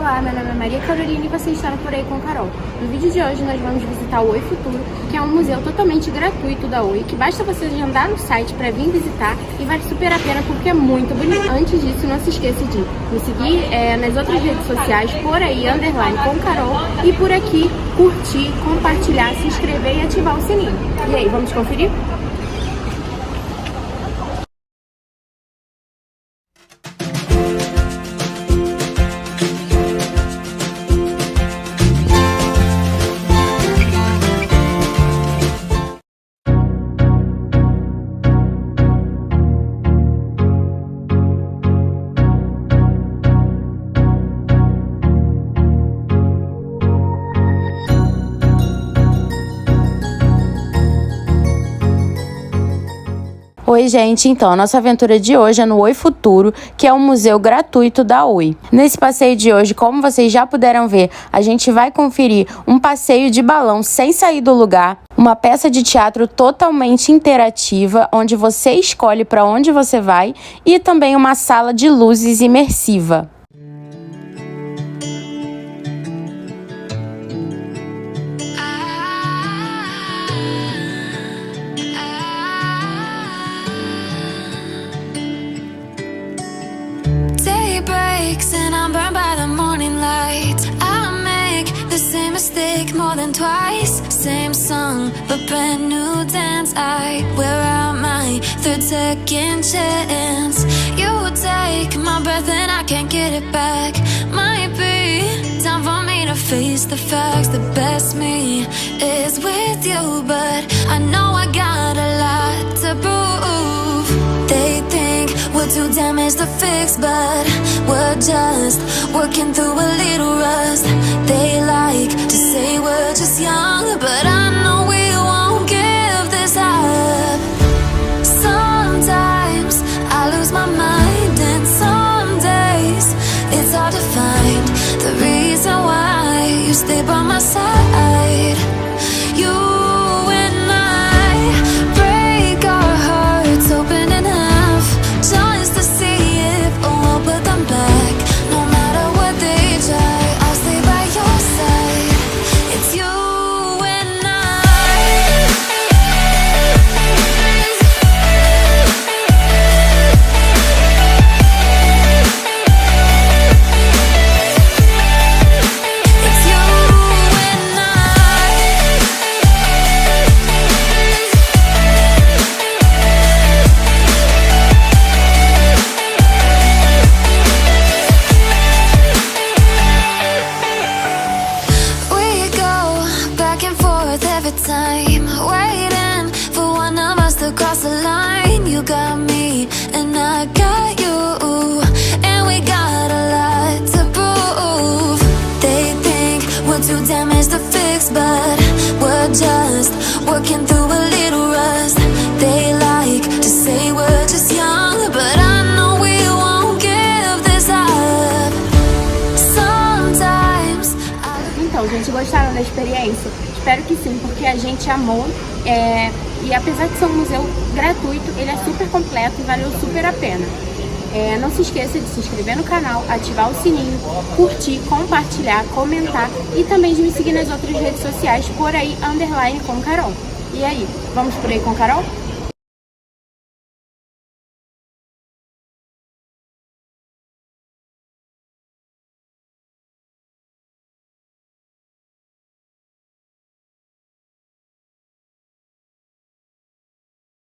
Olá, meu nome é Maria Carolina e você está no Por Aí com Carol. No vídeo de hoje nós vamos visitar o Oi Futuro, que é um museu totalmente gratuito da Oi, que basta você agendar no site para vir visitar e vale super a pena porque é muito bonito. Antes disso, não se esqueça de me seguir nas outras redes sociais, Por Aí, _ com Carol, e por aqui, curtir, compartilhar, se inscrever e ativar o sininho. E aí, vamos conferir? Oi, gente! Então, a nossa aventura de hoje é no Oi Futuro, que é um museu gratuito da Oi. Nesse passeio de hoje, como vocês já puderam ver, a gente vai conferir um passeio de balão sem sair do lugar, uma peça de teatro totalmente interativa, onde você escolhe para onde você vai, e também uma sala de luzes imersiva. And I'm burned by the morning light. I make the same mistake more than twice. Same song, but brand new dance. I wear out my third second chance. You take my breath and I can't get it back. Might be time for me to face the facts. The best me is with you, but I know I got a lot to prove. They think we're too damaged to fix, but we're just working through a little rust. They like to say we're just young, but I know we won't give this up. Sometimes I lose my mind, and some days it's hard to find the reason why you stay by my side. You and I break our hearts open in half, just to see if we'll put them back. No matter what they try, I'll stay by your side. It's you and I. It's you and I. We go back and forth every time, waiting for one of us to cross the line. You got me and I got you, and we got a lot to prove. They think we're too damaged to fix, but we're just working through a little rust. They like to say we're just young, but I know we won't give this up. Sometimes Então, gente, gostaram da experiência? Espero que sim, porque a gente amou. E apesar de ser um museu gratuito, ele é super completo e valeu super a pena. Não se esqueça de se inscrever no canal, ativar o sininho, curtir, compartilhar, comentar e também de me seguir nas outras redes sociais, Por Aí, _ com Carol. E aí, vamos por aí com Carol?